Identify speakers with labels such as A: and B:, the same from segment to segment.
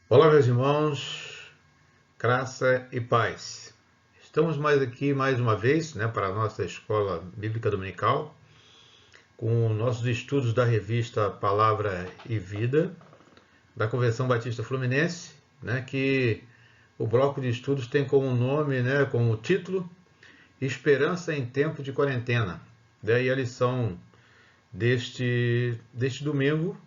A: Olá, meus irmãos, graça e paz. Estamos mais uma vez, para a nossa escola bíblica dominical, com nossos estudos da revista Palavra e Vida, da Convenção Batista Fluminense, que o bloco de estudos tem como nome, como título, Esperança em Tempo de Quarentena. Daí a lição deste domingo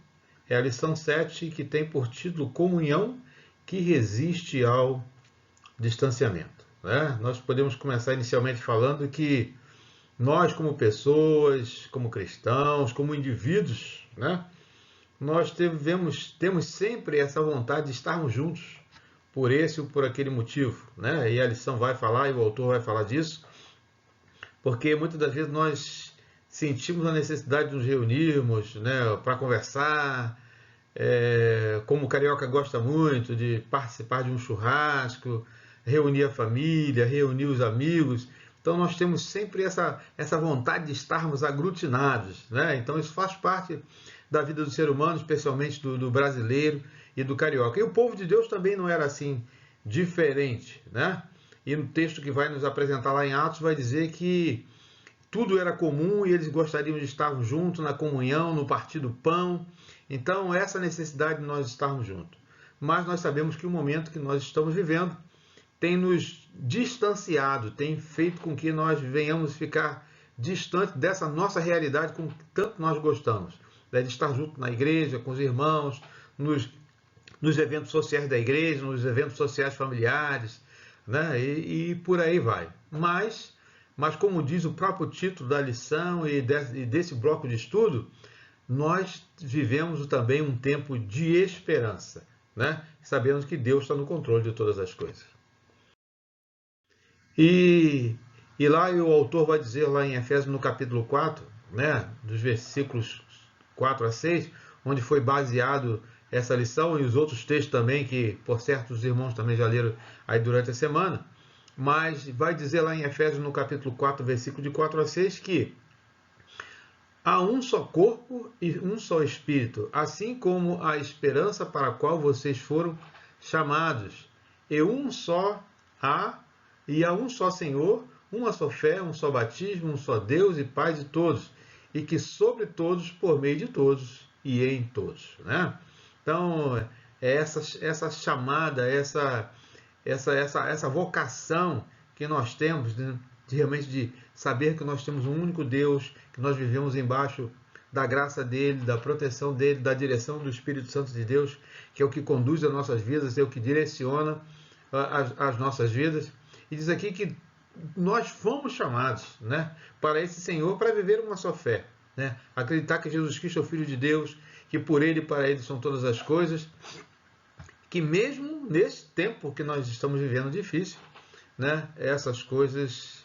A: é a lição 7, que tem por título Comunhão que resiste ao distanciamento. Nós podemos começar inicialmente falando que nós, como pessoas, como cristãos, como indivíduos, nós temos sempre essa vontade de estarmos juntos por esse ou por aquele motivo. E a lição vai falar, e o autor vai falar disso, porque muitas das vezes nós sentimos a necessidade de nos reunirmos para conversar, como o carioca gosta muito de participar de um churrasco, reunir a família, reunir os amigos. Então nós temos sempre essa vontade de estarmos aglutinados. Então isso faz parte da vida do ser humano, especialmente do brasileiro e do carioca. E o povo de Deus também não era assim diferente. E no texto que vai nos apresentar lá em Atos vai dizer que tudo era comum e eles gostariam de estar juntos na comunhão, no partir do pão. Então, essa necessidade de nós estarmos juntos. Mas nós sabemos que o momento que nós estamos vivendo tem nos distanciado, tem feito com que nós venhamos ficar distante dessa nossa realidade com que tanto nós gostamos. De estar junto na igreja, com os irmãos, nos eventos sociais da igreja, nos eventos sociais familiares, e por aí vai. Mas como diz o próprio título da lição e desse bloco de estudo, nós vivemos também um tempo de esperança, sabendo que Deus está no controle de todas as coisas. E lá o autor vai dizer lá em Efésios no capítulo 4, dos versículos 4 a 6, onde foi baseado essa lição e os outros textos também, que por certo os irmãos também já leram aí durante a semana, mas vai dizer lá em Efésios no capítulo 4, versículo de 4 a 6, que há um só corpo e um só espírito, assim como a esperança para a qual vocês foram chamados, e um só há, e há um só Senhor, uma só fé, um só batismo, um só Deus e Pai de todos, e que sobre todos, por meio de todos e em todos. Então, essa chamada, essa vocação que nós temos, realmente de saber que nós temos um único Deus, que nós vivemos embaixo da graça dele, da proteção dele, da direção do Espírito Santo de Deus, que é o que conduz as nossas vidas, é o que direciona as nossas vidas. E diz aqui que nós fomos chamados para esse Senhor, para viver uma só fé. Acreditar que Jesus Cristo é o Filho de Deus, que por ele e para ele são todas as coisas, que mesmo nesse tempo que nós estamos vivendo difícil, essas coisas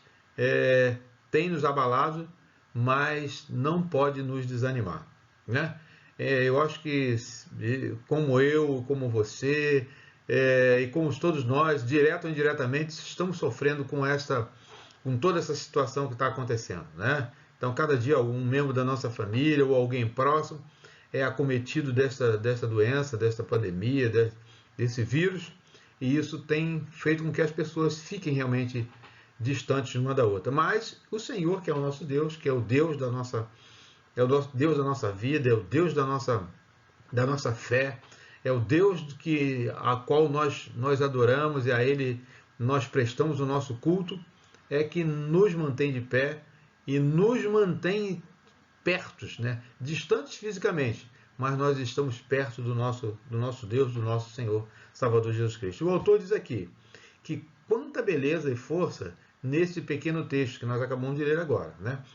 A: têm nos abalado, mas não pode nos desanimar. Eu acho que, como eu, como você, e como todos nós, direto ou indiretamente, estamos sofrendo com toda essa situação que está acontecendo. Então, cada dia, um membro da nossa família ou alguém próximo é acometido dessa doença, dessa pandemia, desse vírus, e isso tem feito com que as pessoas fiquem realmente distantes uma da outra. Mas o Senhor, que é o nosso Deus, que é o Deus da nossa, Deus da nossa vida, é o Deus da nossa fé, é o Deus a qual nós adoramos e a Ele nós prestamos o nosso culto, é que nos mantém de pé e nos mantém pertos, distantes fisicamente, mas nós estamos perto do nosso Deus, do nosso Senhor Salvador Jesus Cristo. O autor diz aqui que quanta beleza e força nesse pequeno texto que nós acabamos de ler agora,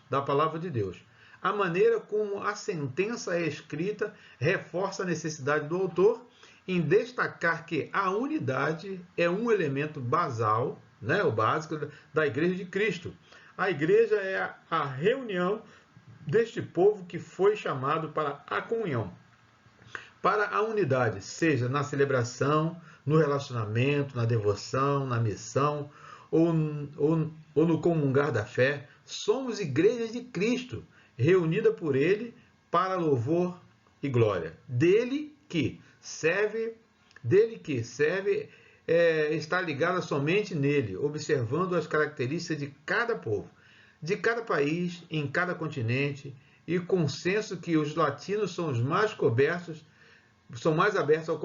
A: da palavra de Deus. A maneira como a sentença é escrita reforça a necessidade do autor em destacar que a unidade é um elemento basal, o básico da Igreja de Cristo. A igreja é a reunião deste povo que foi chamado para a comunhão, para a unidade, seja na celebração, no relacionamento, na devoção, na missão ou no comungar da fé. Somos igrejas de Cristo, reunida por Ele para louvor e glória. Dele que serve dele que serve está ligada somente nele, observando as características de cada povo, de cada país, em cada continente, e consenso que os latinos são os mais cobertos, são mais abertos ao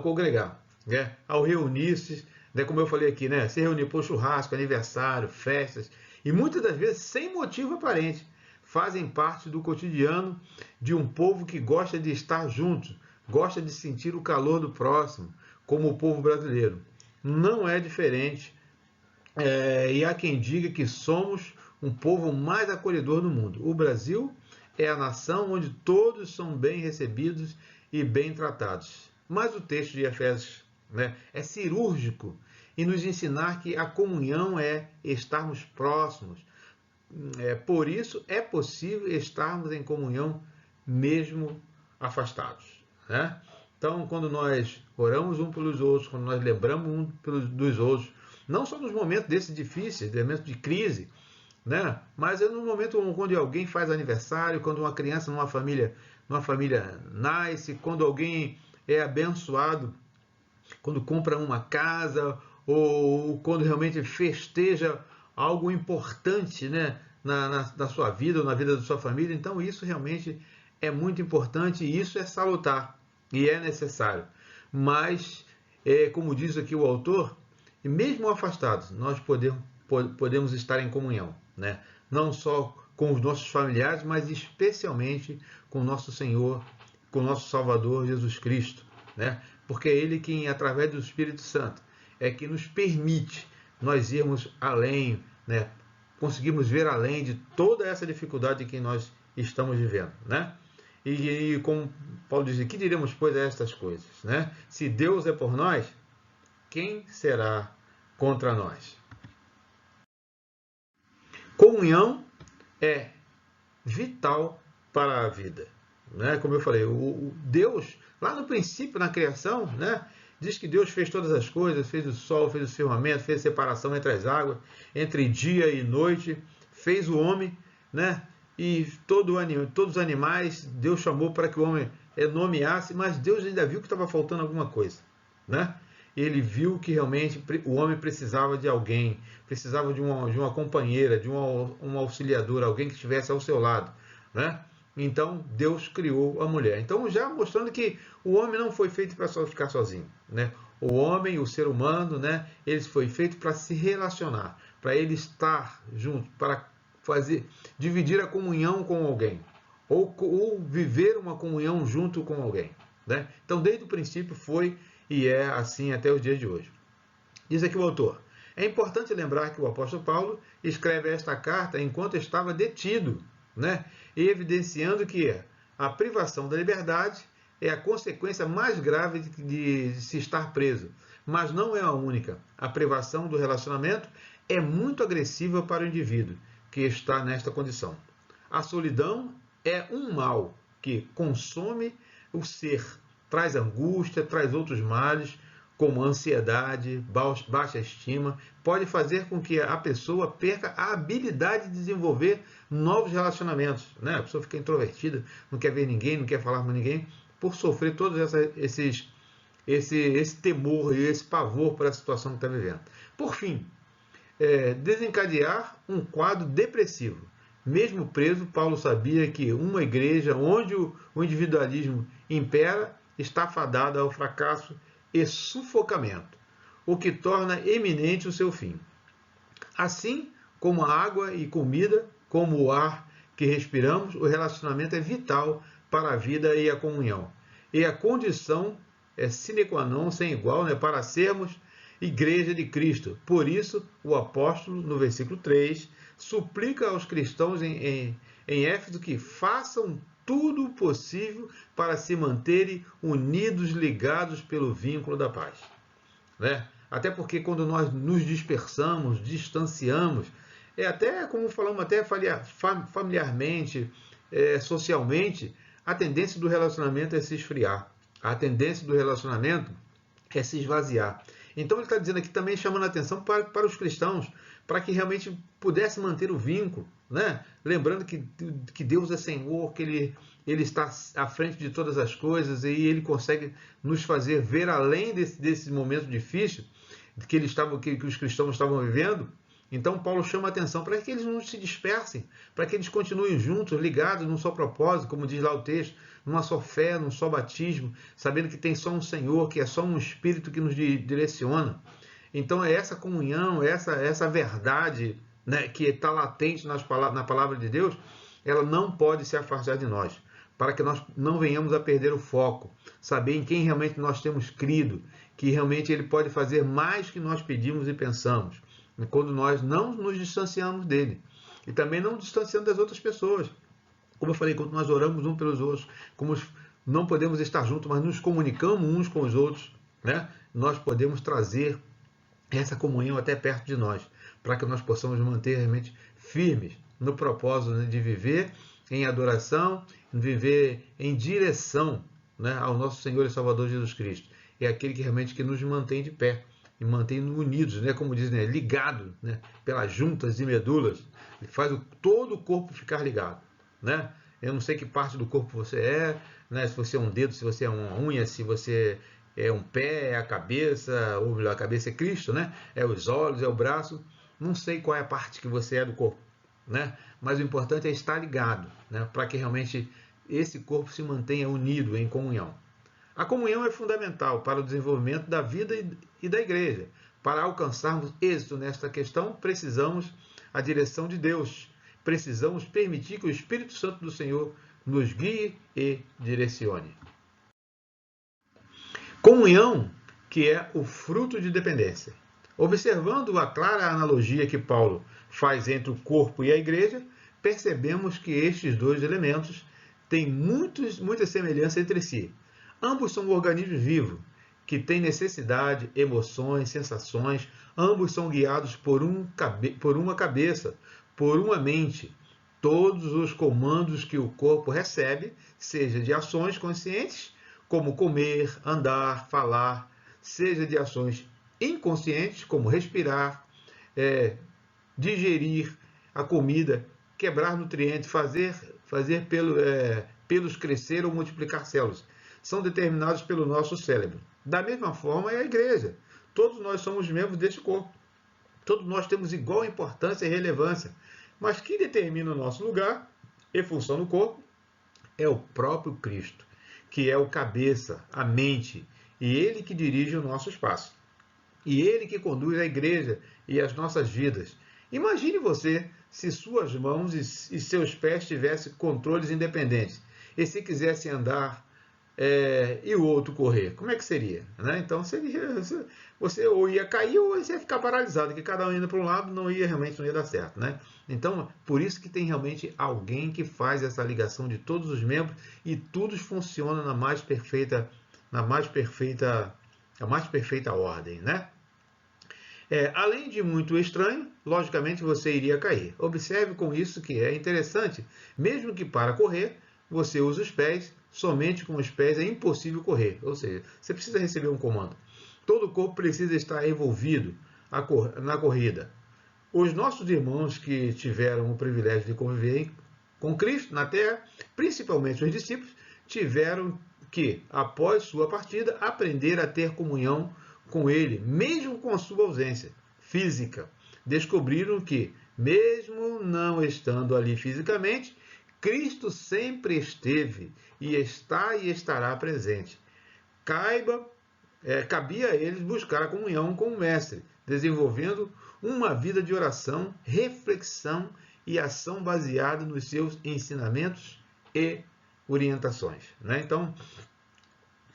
A: congregar, né? Ao reunir-se, né? Como eu falei aqui, né? Se reunir por churrasco, aniversário, festas, e muitas das vezes sem motivo aparente, fazem parte do cotidiano de um povo que gosta de estar junto, gosta de sentir o calor do próximo, como o povo brasileiro. Não é diferente, e há quem diga que somos um povo mais acolhedor do mundo. O Brasil é a nação onde todos são bem recebidos e bem tratados. Mas o texto de Efésios, né, é cirúrgico em nos ensinar que a comunhão é estarmos próximos. Por isso é possível estarmos em comunhão mesmo afastados, né? Então, quando nós oramos um pelos outros, quando nós lembramos um dos outros, não só nos momentos desses difíceis, momentos de crise, né? Mas é no momento onde alguém faz aniversário, quando uma criança numa família nasce, quando alguém é abençoado, quando compra uma casa, ou quando realmente festeja algo importante, né, na sua vida ou na vida da sua família. Então isso realmente é muito importante e isso é salutar e é necessário. Mas, como diz aqui o autor, mesmo afastados, nós podemos estar em comunhão, né? Não só com os nossos familiares, mas especialmente com o nosso Senhor, com o nosso Salvador Jesus Cristo, né? Porque é Ele quem, através do Espírito Santo, é que nos permite nós irmos além, né? Conseguimos ver além de toda essa dificuldade que nós estamos vivendo, né? E como Paulo diz, que diremos, pois, a estas coisas, né? Se Deus é por nós, quem será contra nós? Comunhão é vital para a vida, né? Como eu falei, o Deus, lá no princípio, na criação, né? Diz que Deus fez todas as coisas, fez o sol, fez o firmamento, fez a separação entre as águas, entre dia e noite, fez o homem, né? E todos os animais, Deus chamou para que o homem nomeasse, mas Deus ainda viu que estava faltando alguma coisa, né? Ele viu que realmente o homem precisava de alguém, precisava de uma companheira, de uma auxiliadora, alguém que estivesse ao seu lado, né? Então Deus criou a mulher. Então já mostrando que o homem não foi feito para só ficar sozinho, né? O homem, o ser humano, né? Ele foi feito para se relacionar, para ele estar junto, para dividir a comunhão com alguém, ou viver uma comunhão junto com alguém, né? Então desde o princípio foi e é assim até os dias de hoje. Diz aqui o autor: é importante lembrar que o apóstolo Paulo escreve esta carta enquanto estava detido, né? E evidenciando que a privação da liberdade é a consequência mais grave de se estar preso, mas não é a única. A privação do relacionamento é muito agressiva para o indivíduo que está nesta condição. A solidão é um mal que consome o ser, traz angústia, traz outros males, como ansiedade, baixa estima, pode fazer com que a pessoa perca a habilidade de desenvolver novos relacionamentos, né? A pessoa fica introvertida, não quer ver ninguém, não quer falar com ninguém, por sofrer todos esse temor e esse pavor para a situação que está vivendo. Por fim, desencadear um quadro depressivo. Mesmo preso, Paulo sabia que uma igreja onde o individualismo impera está fadada ao fracasso e sufocamento, o que torna eminente o seu fim. Assim como a água e comida, como o ar que respiramos, o relacionamento é vital para a vida e a comunhão. E a condição é sine qua non, sem igual, né, para sermos Igreja de Cristo. Por isso, o apóstolo, no versículo 3, suplica aos cristãos em Éfeso que façam tudo o possível para se manterem unidos, ligados pelo vínculo da paz, né? Até porque quando nós nos dispersamos, distanciamos, até como falamos até familiarmente, socialmente, a tendência do relacionamento é se esfriar, a tendência do relacionamento é se esvaziar. Então ele está dizendo aqui também, chamando a atenção para os cristãos, para que realmente pudesse manter o vínculo, né? Lembrando que Deus é Senhor, que ele está à frente de todas as coisas e Ele consegue nos fazer ver além desse momento difícil que os cristãos estavam vivendo. Então Paulo chama a atenção para que eles não se dispersem, para que eles continuem juntos, ligados num só propósito, como diz lá o texto, numa só fé, num só batismo, sabendo que tem só um Senhor, que é só um Espírito que nos direciona. Então é essa comunhão, essa verdade, né, que está latente na palavra de Deus, ela não pode se afastar de nós, para que nós não venhamos a perder o foco, saber em quem realmente nós temos crido, que realmente Ele pode fazer mais que nós pedimos e pensamos, quando nós não nos distanciamos dele. E também não distanciando das outras pessoas. Como eu falei, quando nós oramos uns pelos outros, como não podemos estar juntos, mas nos comunicamos uns com os outros, né? Nós podemos trazer essa comunhão até perto de nós, para que nós possamos manter realmente firmes no propósito, né, de viver em adoração, viver em direção, né, ao nosso Senhor e Salvador Jesus Cristo. É aquele que realmente que nos mantém de pé e mantém unidos, né, como dizem, né, ligado, né, pelas juntas e medulas. Ele faz todo o corpo ficar ligado, né? Eu não sei que parte do corpo você é, né, se você é um dedo, se você é uma unha, se você é um pé, é a cabeça, ou melhor, a cabeça é Cristo, né? É os olhos, é o braço. Não sei qual é a parte que você é do corpo, né? Mas o importante é estar ligado, né? Para que realmente esse corpo se mantenha unido em comunhão. A comunhão é fundamental para o desenvolvimento da vida e da igreja. Para alcançarmos êxito nesta questão, precisamos a direção de Deus. Precisamos permitir que o Espírito Santo do Senhor nos guie e direcione. Comunhão, que é o fruto de dependência. Observando a clara analogia que Paulo faz entre o corpo e a igreja, percebemos que estes dois elementos têm muita semelhança entre si. Ambos são organismos vivos, que têm necessidade, emoções, sensações. Ambos são guiados por uma cabeça, por uma mente. Todos os comandos que o corpo recebe, seja de ações conscientes, como comer, andar, falar, seja de ações inconscientes, como respirar, digerir a comida, quebrar nutrientes, fazer pelos crescer ou multiplicar células. São determinados pelo nosso cérebro. Da mesma forma é a igreja. Todos nós somos membros deste corpo. Todos nós temos igual importância e relevância. Mas quem determina o nosso lugar e função no corpo é o próprio Cristo, que é o cabeça, a mente, e Ele que dirige o nosso espaço. E Ele que conduz a igreja e as nossas vidas. Imagine você se suas mãos e seus pés tivessem controles independentes. E se quisesse andar e o outro correr, como é que seria? Né? Então você ou ia cair ou você ia ficar paralisado, que cada um indo para um lado realmente não ia dar certo. Né? Então, por isso que tem realmente alguém que faz essa ligação de todos os membros e tudo funciona na mais perfeita ordem. Né? Além de muito estranho, logicamente você iria cair. Observe com isso que é interessante, mesmo que para correr, você usa os pés, somente com os pés é impossível correr. Ou seja, você precisa receber um comando. Todo o corpo precisa estar envolvido na corrida. Os nossos irmãos que tiveram o privilégio de conviver com Cristo na terra, principalmente os discípulos, tiveram que, após sua partida, aprender a ter comunhão com Ele, mesmo com a sua ausência física. Descobriram que, mesmo não estando ali fisicamente, Cristo sempre esteve e está e estará presente. Cabia a eles buscar a comunhão com o Mestre, desenvolvendo uma vida de oração, reflexão e ação baseada nos seus ensinamentos e orientações. Né? Então,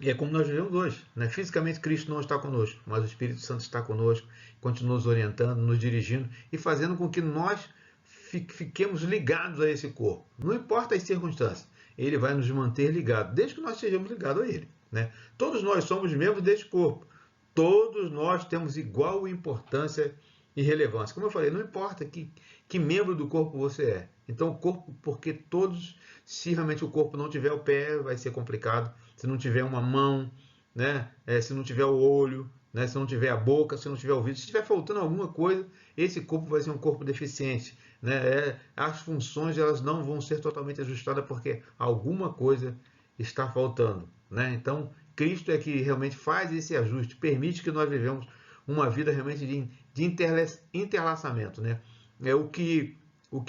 A: é como nós vivemos hoje. Né? Fisicamente, Cristo não está conosco, mas o Espírito Santo está conosco, continua nos orientando, nos dirigindo e fazendo com que nós fiquemos ligados a esse corpo. Não importa as circunstâncias, ele vai nos manter ligados, desde que nós estejamos ligados a ele. Né? Todos nós somos membros deste corpo. Todos nós temos igual importância e relevância. Como eu falei, não importa que membro do corpo você é. Então, o corpo, porque todos, se realmente o corpo não tiver o pé, vai ser complicado. Se não tiver uma mão, né? Se não tiver o olho, né? Se não tiver a boca, se não tiver ouvido, se estiver faltando alguma coisa, esse corpo vai ser um corpo deficiente, né? As funções elas não vão ser totalmente ajustadas porque alguma coisa está faltando, né? Então, Cristo é que realmente faz esse ajuste, permite que nós vivemos uma vida realmente de interlaçamento, né? É o que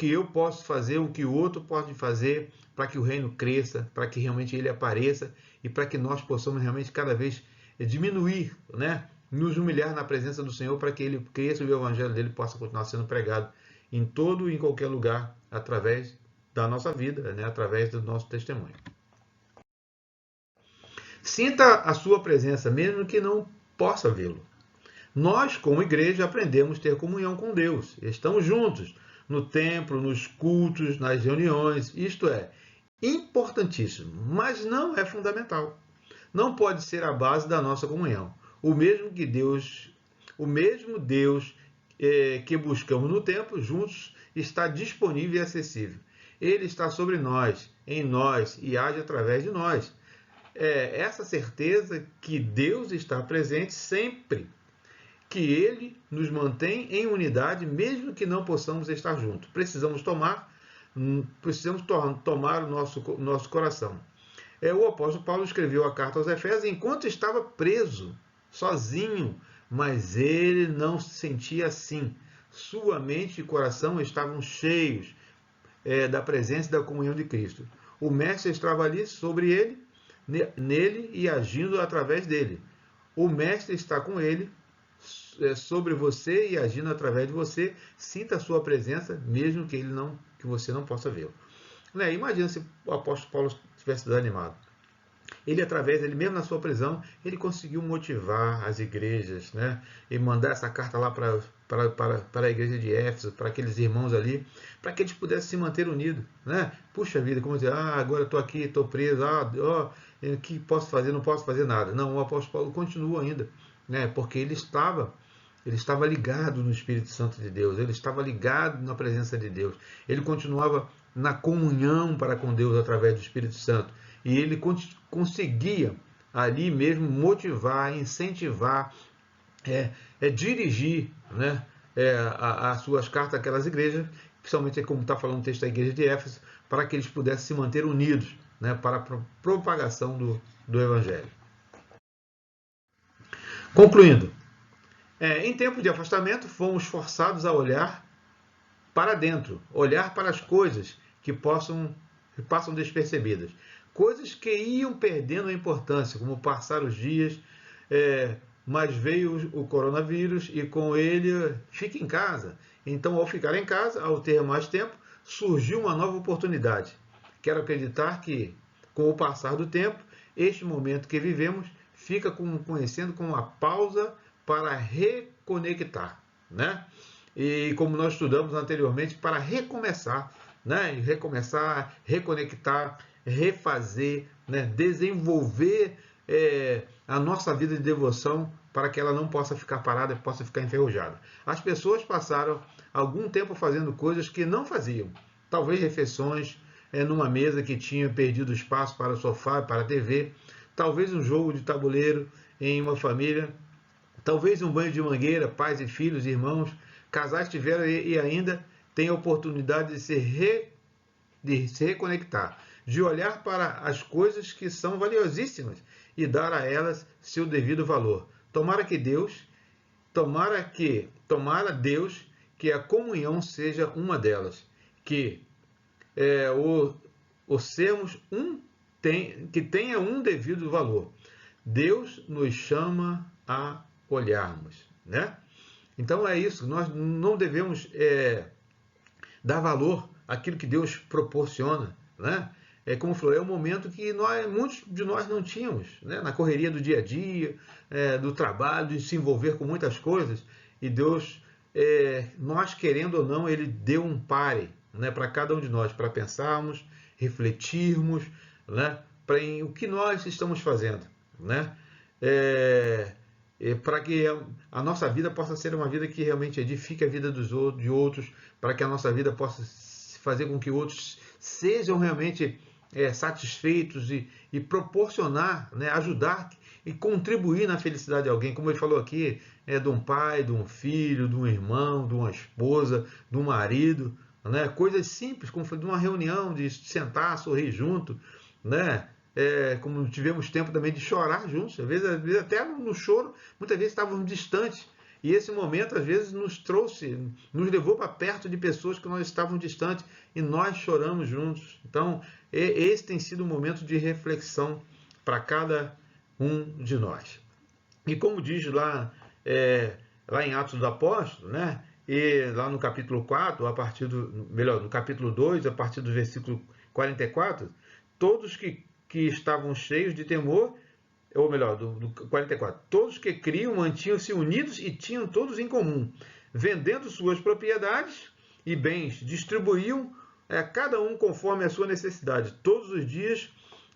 A: eu posso fazer, o que o outro pode fazer para que o reino cresça, para que realmente ele apareça e para que nós possamos realmente cada vez diminuir, né? Nos humilhar na presença do Senhor para que ele cresça e o evangelho dele possa continuar sendo pregado em todo e em qualquer lugar através da nossa vida, né? Através do nosso testemunho. Sinta a sua presença, mesmo que não possa vê-lo. Nós, como igreja, aprendemos a ter comunhão com Deus. Estamos juntos no templo, nos cultos, nas reuniões. Isto é importantíssimo, mas não é fundamental. Não pode ser a base da nossa comunhão. O mesmo Deus que buscamos no templo, juntos, está disponível e acessível. Ele está sobre nós, em nós e age através de nós. Essa certeza que Deus está presente sempre, que Ele nos mantém em unidade, mesmo que não possamos estar juntos. Precisamos tomar o nosso coração. O apóstolo Paulo escreveu a carta aos Efésios enquanto estava preso, sozinho, mas ele não se sentia assim. Sua mente e coração estavam cheios da presença e da comunhão de Cristo. O Mestre estava ali sobre ele, nele e agindo através dele. O Mestre está com ele, sobre você e agindo através de você. Sinta a sua presença, mesmo que você não possa vê-lo. Imagina se o apóstolo Paulo tivesse desanimado. Ele mesmo na sua prisão, ele conseguiu motivar as igrejas, né? E mandar essa carta lá para a igreja de Éfeso, para aqueles irmãos ali, para que eles pudessem se manter unidos, né? Puxa vida, como dizer, agora estou aqui, estou preso, o que posso fazer? Não posso fazer nada. Não, o apóstolo Paulo continua ainda, né? Porque ele estava ligado no Espírito Santo de Deus, ele estava ligado na presença de Deus, ele continuava na comunhão para com Deus através do Espírito Santo, e ele conseguia ali mesmo motivar, incentivar, dirigir, né, as suas cartas àquelas igrejas, principalmente como está falando o texto da igreja de Éfeso, para que eles pudessem se manter unidos, né, para a propagação do Evangelho. Concluindo, em tempo de afastamento, fomos forçados a olhar para dentro, olhar para as coisas que passam despercebidas. Coisas que iam perdendo a importância, como passar os dias, mas veio o coronavírus e com ele fica em casa. Então, ao ficar em casa, ao ter mais tempo, surgiu uma nova oportunidade. Quero acreditar que, com o passar do tempo, este momento que vivemos fica conhecendo como uma pausa para reconectar, né? E como nós estudamos anteriormente, para recomeçar, né? Recomeçar, reconectar, refazer, né? Desenvolver a nossa vida de devoção para que ela não possa ficar parada, possa ficar enferrujada. As pessoas passaram algum tempo fazendo coisas que não faziam. Talvez refeições numa mesa que tinha perdido espaço para o sofá, para a TV. Talvez um jogo de tabuleiro em uma família. Talvez um banho de mangueira, pais e filhos, irmãos, casais tiveram e ainda têm a oportunidade de se reconectar, de olhar para as coisas que são valiosíssimas e dar a elas seu devido valor. Tomara Deus que a comunhão seja uma delas, que o sermos que tenha um devido valor. Deus nos chama a olharmos, né? Então é isso, nós não devemos dar valor àquilo que Deus proporciona, né? Como falou, é um momento que muitos de nós não tínhamos, né? Na correria do dia a dia, do trabalho, de se envolver com muitas coisas, e Deus, nós querendo ou não, Ele deu um pare, né, para cada um de nós, para pensarmos, refletirmos, né, em o que nós estamos fazendo, né? Para que a nossa vida possa ser uma vida que realmente edifique a vida de outros, para que a nossa vida possa fazer com que outros sejam realmente satisfeitos e proporcionar, né, ajudar e contribuir na felicidade de alguém, como ele falou aqui, de um pai, de um filho, de um irmão, de uma esposa, de um marido, né? Coisas simples, como foi de uma reunião, de sentar, sorrir junto, né? Como tivemos tempo também de chorar juntos, às vezes até no choro, muitas vezes estávamos distantes, e esse momento às vezes nos levou para perto de pessoas que nós estávamos distantes, e nós choramos juntos. Então, esse tem sido um momento de reflexão para cada um de nós. E como diz lá em Atos dos Apóstolos, né? E lá no capítulo 4, no capítulo 2, a partir do versículo 44, todos que estavam cheios de temor, ou melhor, do 44, todos que criam mantinham-se unidos e tinham todos em comum, vendendo suas propriedades e bens, distribuíam cada um conforme a sua necessidade. Todos os dias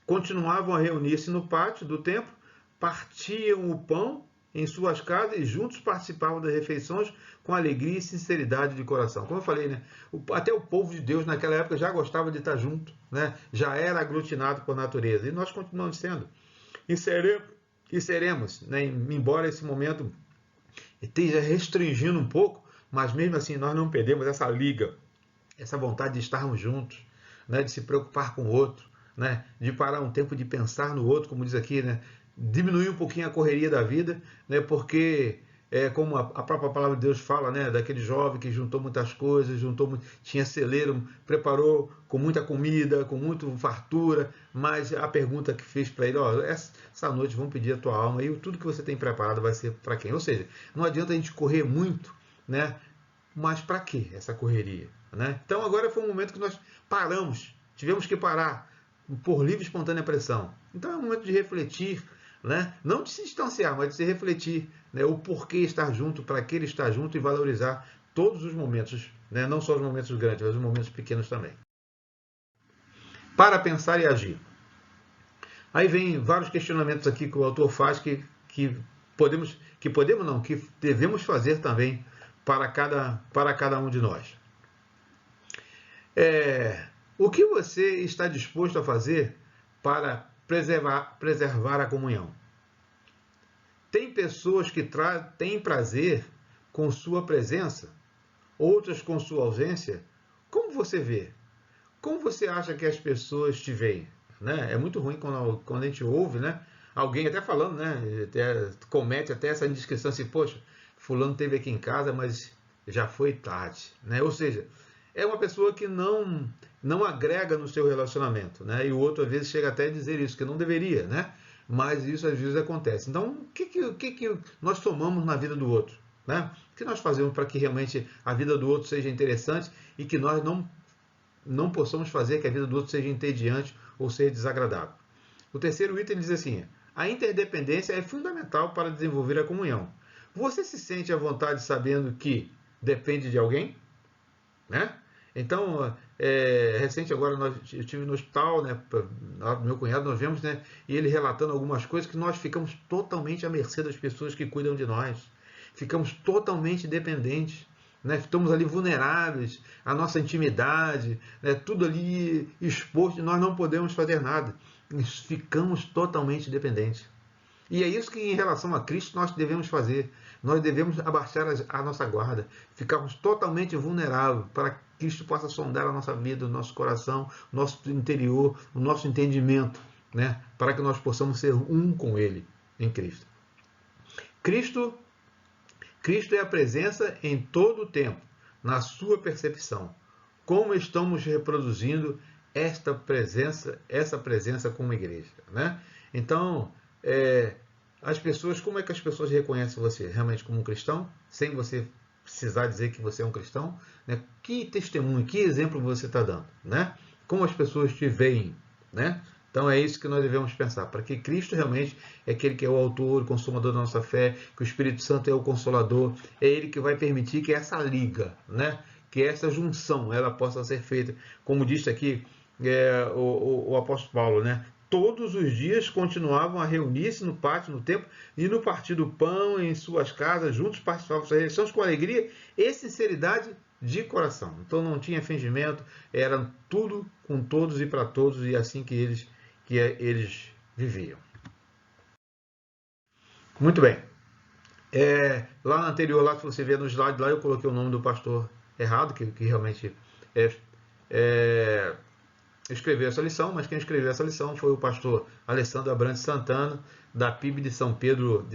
A: continuavam a reunir-se no pátio do templo, partiam o pão em suas casas e juntos participavam das refeições com alegria e sinceridade de coração. Como eu falei, né? Até o povo de Deus naquela época já gostava de estar junto, né? Já era aglutinado por natureza, e nós continuamos sendo. E seremos, né? Embora esse momento esteja restringindo um pouco, mas mesmo assim nós não perdemos essa liga, essa vontade de estarmos juntos, né? De se preocupar com o outro, né? De parar um tempo de pensar no outro, como diz aqui, né? Diminuir um pouquinho a correria da vida, né? Porque como a própria palavra de Deus fala, né? Daquele jovem que juntou muitas coisas, tinha celeiro, preparou com muita comida, com muita fartura, mas a pergunta que fez para ele, essa noite vamos pedir a tua alma e tudo que você tem preparado vai ser para quem? Ou seja, não adianta a gente correr muito, né? Mas para que essa correria, né? Então agora foi um momento que nós paramos, tivemos que parar por livre e espontânea pressão. Então é um momento de refletir, né? Não de se distanciar, mas de se refletir, né? O porquê estar junto, para que ele estar junto, e valorizar todos os momentos, né? Não só os momentos grandes, mas os momentos pequenos também. Para pensar e agir. Aí vem vários questionamentos aqui que o autor faz que devemos fazer também para cada um de nós. O que você está disposto a fazer para preservar a comunhão? Tem pessoas que têm prazer com sua presença, outras com sua ausência. Como você vê? Como você acha que as pessoas te veem? Né? É muito ruim quando a gente ouve, né? Alguém até falando, né? Comete até essa indiscrição assim, poxa, fulano esteve aqui em casa, mas já foi tarde, né? Ou seja, é uma pessoa que não agrega no seu relacionamento, né? E o outro às vezes chega até a dizer isso, que não deveria, né? Mas isso às vezes acontece. Então, o que nós tomamos na vida do outro, né? O que nós fazemos para que realmente a vida do outro seja interessante e que nós não possamos fazer que a vida do outro seja entediante ou seja desagradável? O terceiro item diz assim: a interdependência é fundamental para desenvolver a comunhão. Você se sente à vontade sabendo que depende de alguém, né? Então, recente agora eu estive no hospital, né, meu cunhado, nós vemos, né, e ele relatando algumas coisas que nós ficamos totalmente à mercê das pessoas que cuidam de nós. Ficamos totalmente dependentes, né? Estamos ali vulneráveis, a nossa intimidade, né, tudo ali exposto, e nós não podemos fazer nada. Nós ficamos totalmente dependentes. E é isso que, em relação a Cristo, nós devemos fazer. Nós devemos abaixar a nossa guarda, ficarmos totalmente vulneráveis para que Cristo possa sondar a nossa vida, o nosso coração, o nosso interior, o nosso entendimento, né? Para que nós possamos ser um com Ele, em Cristo. Cristo é a presença em todo o tempo, na sua percepção. Como estamos reproduzindo essa presença como igreja, né? Então, como é que as pessoas reconhecem você? Realmente como um cristão? Sem você precisar dizer que você é um cristão? Né? Que testemunho, que exemplo você está dando? Né? Como as pessoas te veem? Né? Então é isso que nós devemos pensar, para que Cristo realmente é aquele que é o autor, o consumador da nossa fé, que o Espírito Santo é o consolador, é ele que vai permitir que essa liga, né? Que essa junção ela possa ser feita, como disse aqui o apóstolo Paulo, né? Todos os dias continuavam a reunir-se no pátio, no templo, e no partir do pão em suas casas, juntos participavam das eleições com alegria e sinceridade de coração. Então não tinha fingimento, era tudo com todos e para todos, e assim que eles viviam. Muito bem. Lá na anterior, lá, se você ver no slide, lá eu coloquei o nome do pastor errado, que realmente escreveu essa lição, mas quem escreveu essa lição foi o pastor Alessandro Abrantes Santana, da PIB de São Pedro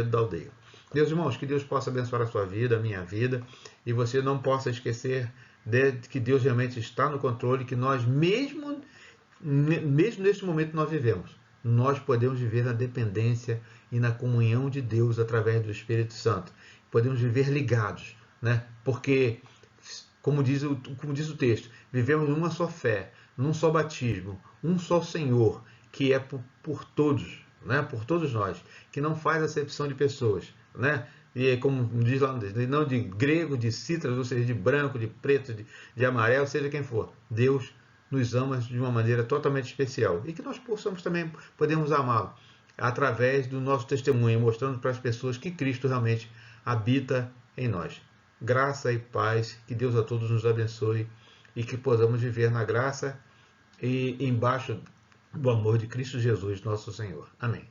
A: da Aldeia. Meus irmãos, que Deus possa abençoar a sua vida, a minha vida, e você não possa esquecer de que Deus realmente está no controle, que nós mesmo neste momento que nós vivemos, nós podemos viver na dependência e na comunhão de Deus através do Espírito Santo. Podemos viver ligados, né? Porque, como diz o texto, vivemos numa só fé, num só batismo, um só Senhor, que é por todos, né? Por todos nós, que não faz acepção de pessoas, né? E como diz lá, não de grego, de cítras, ou seja, de branco, de preto, de amarelo, seja quem for. Deus nos ama de uma maneira totalmente especial e que nós possamos também podemos amá-lo através do nosso testemunho, mostrando para as pessoas que Cristo realmente habita em nós. Graça e paz, que Deus a todos nos abençoe e que possamos viver na graça e embaixo do amor de Cristo Jesus, nosso Senhor. Amém.